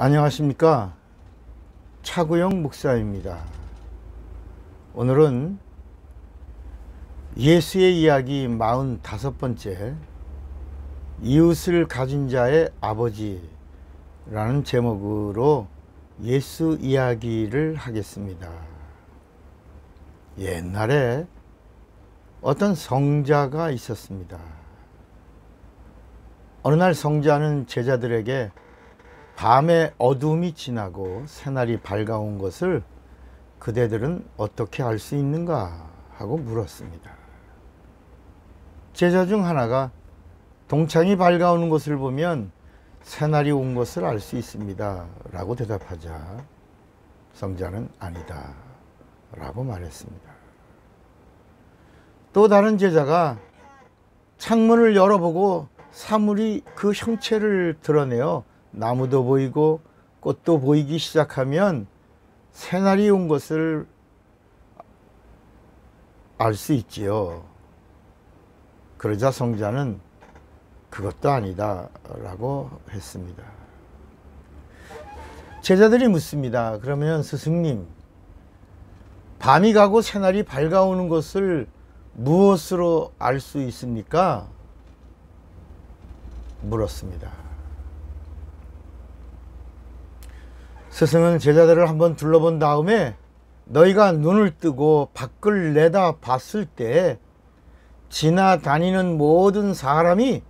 안녕하십니까, 차구영 목사입니다. 오늘은 예수의 이야기 45번째 이웃을 가진 자의 아버지라는 제목으로 예수 이야기를 하겠습니다. 옛날에 어떤 성자가 있었습니다. 어느 날 성자는 제자들에게 밤의 어두움이 지나고 새날이 밝아온 것을 그대들은 어떻게 알 수 있는가 하고 물었습니다. 제자 중 하나가 동창이 밝아오는 것을 보면 새날이 온 것을 알 수 있습니다 라고 대답하자 성자는 아니다 라고 말했습니다. 또 다른 제자가 창문을 열어보고 사물이 그 형체를 드러내어 나무도 보이고 꽃도 보이기 시작하면 새날이 온 것을 알 수 있지요. 그러자 성자는 그것도 아니다 라고 했습니다. 제자들이 묻습니다. 그러면 스승님, 밤이 가고 새날이 밝아오는 것을 무엇으로 알 수 있습니까? 물었습니다. 스승은 제자들을 한번 둘러본 다음에 너희가 눈을 뜨고 밖을 내다 봤을 때 지나다니는 모든 사람이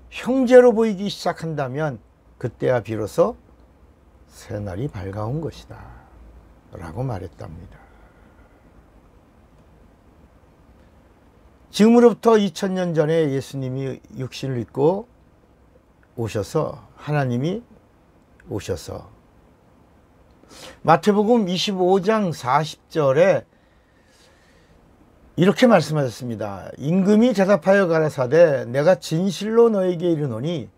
형제로 보이기 시작한다면 그때야 비로소 새날이 밝아온 것이다 라고 말했답니다. 지금으로부터 2000년 전에 예수님이 육신을 입고 오셔서 하나님이 오셔서 마태복음 25장 40절에 이렇게 말씀하셨습니다. 임금이 대답하여 가라사대 내가 진실로 너에게 이르노니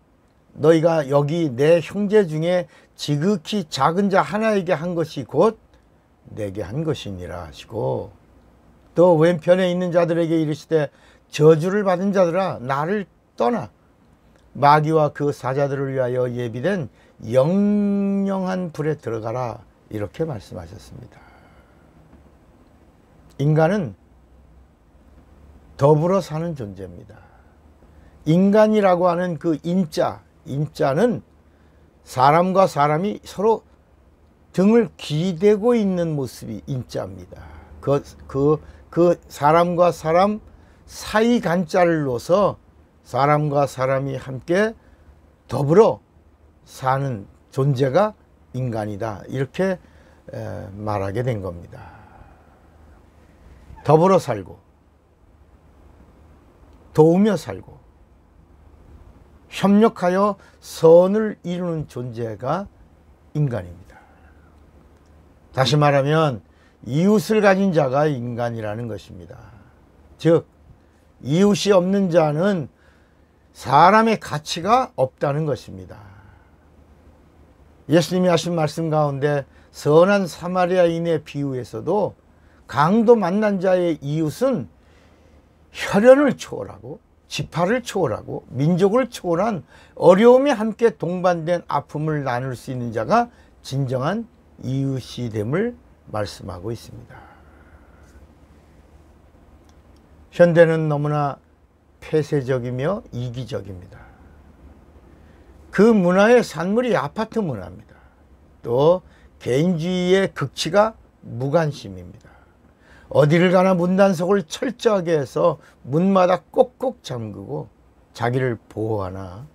너희가 여기 내 형제 중에 지극히 작은 자 하나에게 한 것이 곧 내게 한 것이니라 하시고, 또 왼편에 있는 자들에게 이르시되 저주를 받은 자들아 나를 떠나 마귀와 그 사자들을 위하여 예비된 영영한 불에 들어가라 이렇게 말씀하셨습니다. 인간은 더불어 사는 존재입니다. 인간이라고 하는 그 인자는 사람과 사람이 서로 등을 기대고 있는 모습이 인자입니다. 그 사람과 사람 사이 간자를 놓아서 사람과 사람이 함께 더불어 사는 존재가 인간이다 이렇게 말하게 된 겁니다. 더불어 살고 도우며 살고 협력하여 선을 이루는 존재가 인간입니다. 다시 말하면 이웃을 가진 자가 인간이라는 것입니다. 즉 이웃이 없는 자는 사람의 가치가 없다는 것입니다. 예수님이 하신 말씀 가운데 선한 사마리아인의 비유에서도 강도 만난 자의 이웃은 혈연을 초월하고 지파를 초월하고 민족을 초월한 어려움에 함께 동반된 아픔을 나눌 수 있는 자가 진정한 이웃이 됨을 말씀하고 있습니다. 현대는 너무나 폐쇄적이며 이기적입니다. 그 문화의 산물이 아파트 문화입니다. 또 개인주의의 극치가 무관심입니다. 어디를 가나 문단속을 철저하게 해서 문마다 꼭꼭 잠그고 자기를 보호하나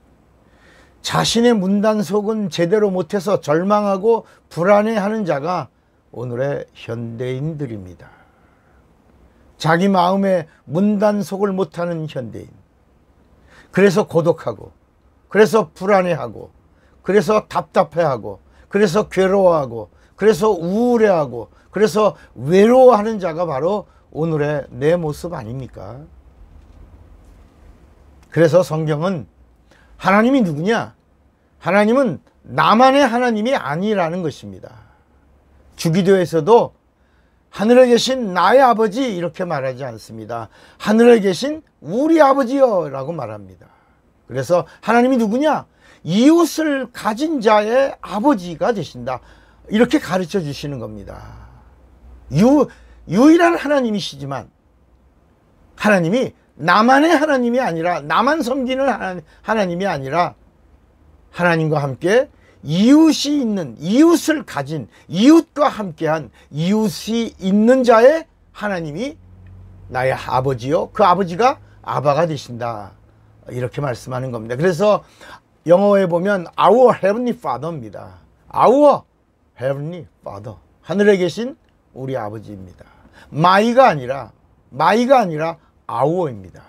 자신의 문단속은 제대로 못해서 절망하고 불안해하는 자가 오늘의 현대인들입니다. 자기 마음에 문단속을 못하는 현대인, 그래서 고독하고 그래서 불안해하고 그래서 답답해하고 그래서 괴로워하고 그래서 우울해하고 그래서 외로워하는 자가 바로 오늘의 내 모습 아닙니까? 그래서 성경은 하나님이 누구냐? 하나님은 나만의 하나님이 아니라는 것입니다. 주기도에서도 하늘에 계신 나의 아버지 이렇게 말하지 않습니다. 하늘에 계신 우리 아버지요 라고 말합니다. 그래서 하나님이 누구냐? 이웃을 가진 자의 아버지가 되신다. 이렇게 가르쳐 주시는 겁니다. 유일한 하나님이시지만 하나님이 나만의 하나님이 아니라, 나만 섬기는 하나님이 아니라 하나님과 함께 이웃이 있는, 이웃을 가진, 이웃과 함께한, 이웃이 있는 자의 하나님이 나의 아버지요, 그 아버지가 아바가 되신다. 이렇게 말씀하는 겁니다. 그래서 영어에 보면 Our Heavenly Father입니다. Our Heavenly Father, 하늘에 계신 우리 아버지입니다. 마이가 아니라 Our입니다.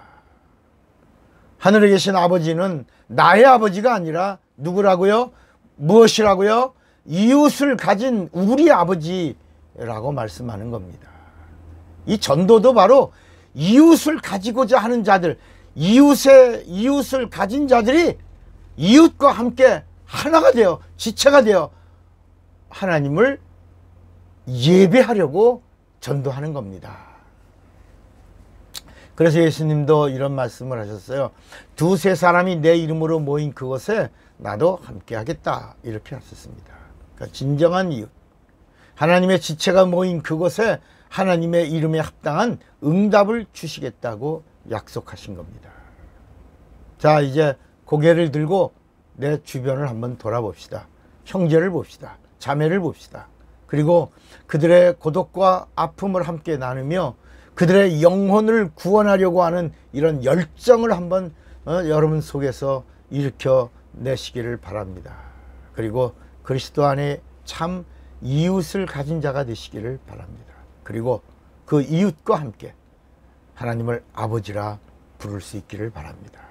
하늘에 계신 아버지는 나의 아버지가 아니라 누구라고요? 무엇이라고요? 이웃을 가진 우리 아버지라고 말씀하는 겁니다. 이 전도도 바로 이웃을 가지고자 하는 자들, 이웃을 가진 자들이 이웃과 함께 하나가 되어, 지체가 되어 하나님을 예배하려고 전도하는 겁니다. 그래서 예수님도 이런 말씀을 하셨어요. 두세 사람이 내 이름으로 모인 그곳에 나도 함께 하겠다. 이렇게 하셨습니다. 그러니까 진정한 이웃, 하나님의 지체가 모인 그곳에 하나님의 이름에 합당한 응답을 주시겠다고 약속하신 겁니다. 자, 이제 고개를 들고 내 주변을 한번 돌아봅시다. 형제를 봅시다. 자매를 봅시다. 그리고 그들의 고독과 아픔을 함께 나누며 그들의 영혼을 구원하려고 하는 이런 열정을 한번 여러분 속에서 일으켜 내시기를 바랍니다. 그리고 그리스도 안에 참 이웃을 가진 자가 되시기를 바랍니다. 그리고 그 이웃과 함께 하나님을 아버지라 부를 수 있기를 바랍니다.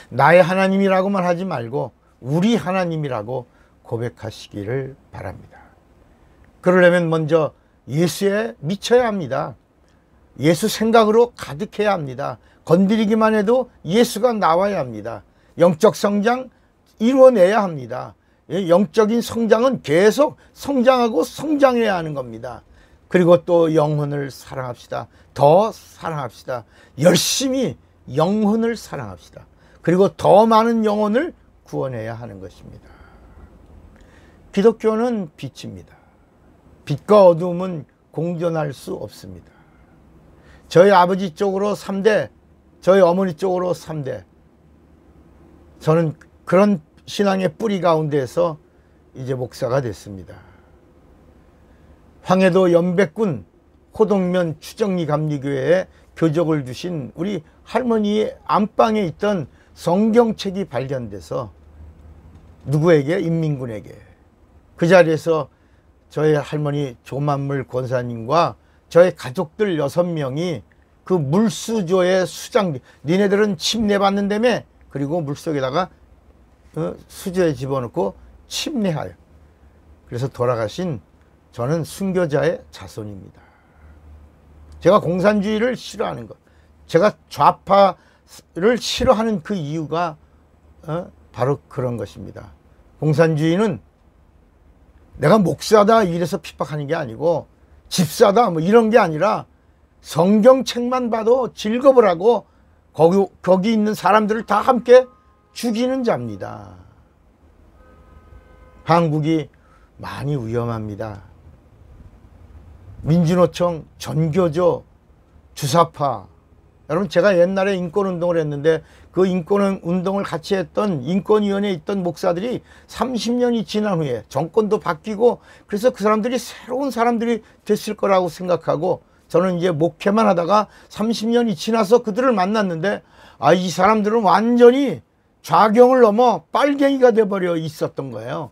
나의 하나님이라고만 하지 말고 우리 하나님이라고 고백하시기를 바랍니다. 그러려면 먼저 예수에 미쳐야 합니다. 예수 생각으로 가득해야 합니다. 건드리기만 해도 예수가 나와야 합니다. 영적 성장 이루어내야 합니다. 영적인 성장은 계속 성장하고 성장해야 하는 겁니다. 그리고 또 영혼을 사랑합시다. 더 사랑합시다. 열심히 영혼을 사랑합시다. 그리고 더 많은 영혼을 구원해야 하는 것입니다. 기독교는 빛입니다. 빛과 어두움은 공존할 수 없습니다. 저희 아버지 쪽으로 3대, 저희 어머니 쪽으로 3대. 저는 그런 신앙의 뿌리 가운데에서 이제 목사가 됐습니다. 황해도 연백군 호동면 추정리 감리교회에 교적을 주신 우리 할머니의 안방에 있던 성경책이 발견돼서 누구에게? 인민군에게. 그 자리에서 저희 할머니 조만물 권사님과 저의 가족들 6명이 그 물수조의 수장, 니네들은 침례받는다며, 그리고 물속에다가 수조에 집어넣고 침례하여. 그래서 돌아가신 저는 순교자의 자손입니다. 제가 공산주의를 싫어하는 것, 제가 좌파를 싫어하는 그 이유가 바로 그런 것입니다. 공산주의는 내가 목사다 이래서 핍박하는 게 아니고, 집사다 뭐 이런 게 아니라 성경책만 봐도 즐겁을 하고 거기 있는 사람들을 다 함께 죽이는 자입니다. 한국이 많이 위험합니다. 민주노총, 전교조, 주사파. 여러분, 제가 옛날에 인권운동을 했는데 그 인권운동을 같이 했던 인권위원회에 있던 목사들이 30년이 지난 후에 정권도 바뀌고 그래서 그 사람들이 새로운 사람들이 됐을 거라고 생각하고 저는 이제 목회만 하다가 30년이 지나서 그들을 만났는데 이 사람들은 완전히 좌경을 넘어 빨갱이가 돼버려 있었던 거예요.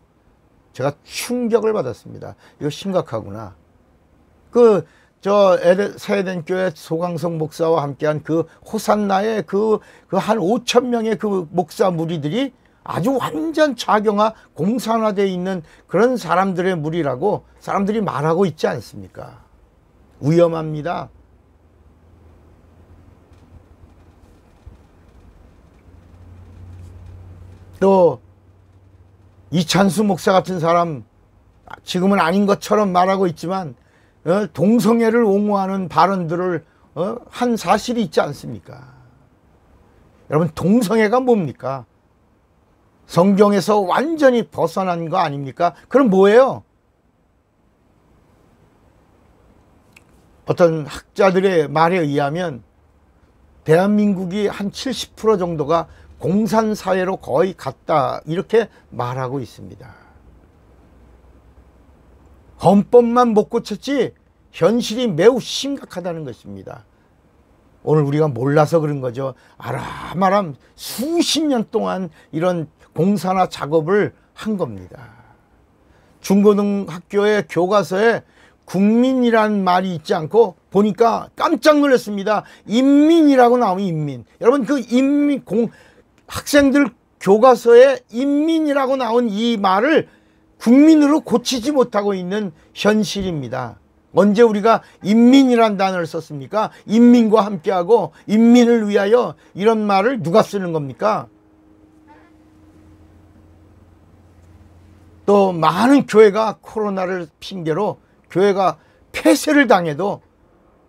제가 충격을 받았습니다. 이거 심각하구나. 세에덴교회 소강성 목사와 함께한 그 호산나의 그 한 5천 명의 그 목사 무리들이 아주 완전 좌경화, 공산화되어 있는 그런 사람들의 무리라고 사람들이 말하고 있지 않습니까? 위험합니다. 또 이찬수 목사 같은 사람, 지금은 아닌 것처럼 말하고 있지만 동성애를 옹호하는 발언들을 한 사실이 있지 않습니까? 여러분, 동성애가 뭡니까? 성경에서 완전히 벗어난 거 아닙니까? 그럼 뭐예요? 어떤 학자들의 말에 의하면 대한민국이 한 70% 정도가 공산사회로 거의 갔다, 이렇게 말하고 있습니다. 헌법만 못 고쳤지 현실이 매우 심각하다는 것입니다. 오늘 우리가 몰라서 그런 거죠. 아람아람 수십 년 동안 이런 공산화 작업을 한 겁니다. 중고등학교의 교과서에 국민이라는 말이 있지 않고 보니까 깜짝 놀랐습니다. 인민이라고 나오면 인민. 여러분, 그 인민, 학생들 교과서에 인민이라고 나온 이 말을 국민으로 고치지 못하고 있는 현실입니다. 언제 우리가 인민이란 단어를 썼습니까? 인민과 함께하고 인민을 위하여, 이런 말을 누가 쓰는 겁니까? 또 많은 교회가 코로나를 핑계로 교회가 폐쇄를 당해도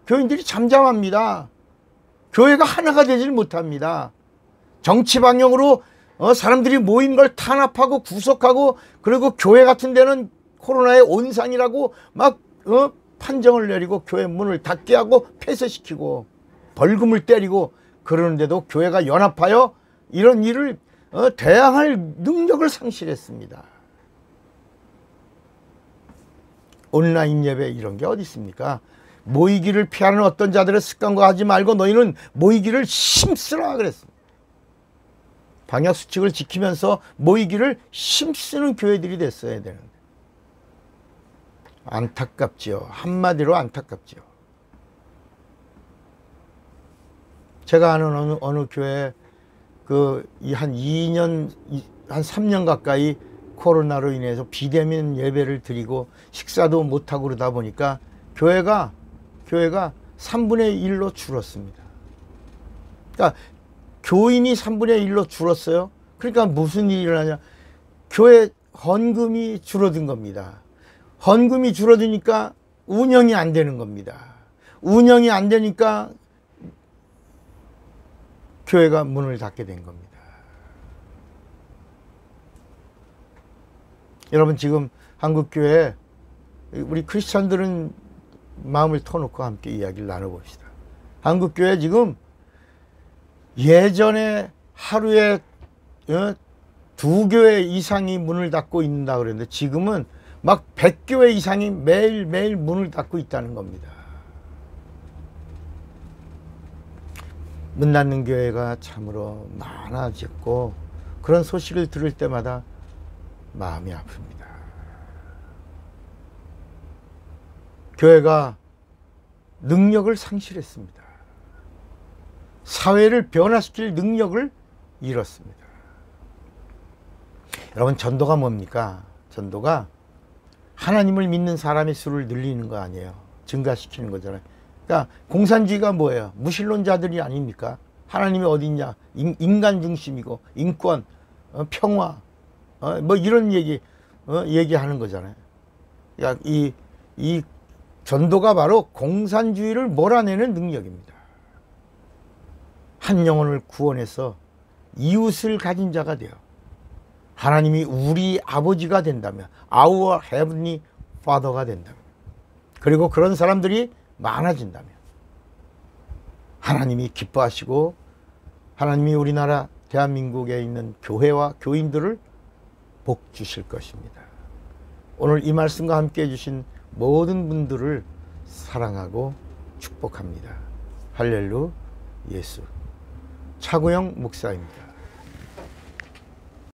교인들이 잠잠합니다. 교회가 하나가 되질 못합니다. 정치 방향으로 사람들이 모인 걸 탄압하고 구속하고, 그리고 교회 같은 데는 코로나의 온상이라고 막 판정을 내리고 교회 문을 닫게 하고 폐쇄시키고 벌금을 때리고, 그러는데도 교회가 연합하여 이런 일을 대항할 능력을 상실했습니다. 온라인 예배 이런 게 어디 있습니까? 모이기를 피하는 어떤 자들의 습관과 하지 말고 너희는 모이기를 힘쓰라 그랬습니다. 방역수칙을 지키면서 모이기를 힘쓰는 교회들이 됐어야 되는데, 안타깝지요. 한마디로 안타깝지요. 제가 아는 어느 교회 한 2년, 한 3년 가까이 코로나로 인해서 비대면 예배를 드리고 식사도 못하고 그러다 보니까 교회가 3분의 1로 줄었습니다. 그러니까 교인이 3분의 1로 줄었어요. 그러니까 무슨 일이 일어나냐? 교회 헌금이 줄어든 겁니다. 헌금이 줄어드니까 운영이 안 되는 겁니다. 운영이 안 되니까 교회가 문을 닫게 된 겁니다. 여러분, 지금 한국교회 우리 크리스찬들은 마음을 터놓고 함께 이야기를 나눠봅시다. 한국교회 지금 예전에 하루에 2교회 이상이 문을 닫고 있는다 그랬는데 지금은 막 100교회 이상이 매일매일 문을 닫고 있다는 겁니다. 문 닫는 교회가 참으로 많아졌고, 그런 소식을 들을 때마다 마음이 아픕니다. 교회가 능력을 상실했습니다. 사회를 변화시킬 능력을 잃었습니다. 여러분, 전도가 뭡니까? 전도가 하나님을 믿는 사람의 수를 늘리는 거 아니에요. 증가시키는 거잖아요. 그러니까 공산주의가 뭐예요? 무신론자들이 아닙니까? 하나님이 어디 있냐? 인간 중심이고 인권, 평화, 뭐 이런 얘기하는 거잖아요. 그러니까 이 전도가 바로 공산주의를 몰아내는 능력입니다. 한 영혼을 구원해서 이웃을 가진 자가 되어 하나님이 우리 아버지가 된다면, Our Heavenly Father가 된다면, 그리고 그런 사람들이 많아진다면 하나님이 기뻐하시고 하나님이 우리나라 대한민국에 있는 교회와 교인들을 복 주실 것입니다. 오늘 이 말씀과 함께 해주신 모든 분들을 사랑하고 축복합니다. 할렐루 예수. 차구영 목사입니다.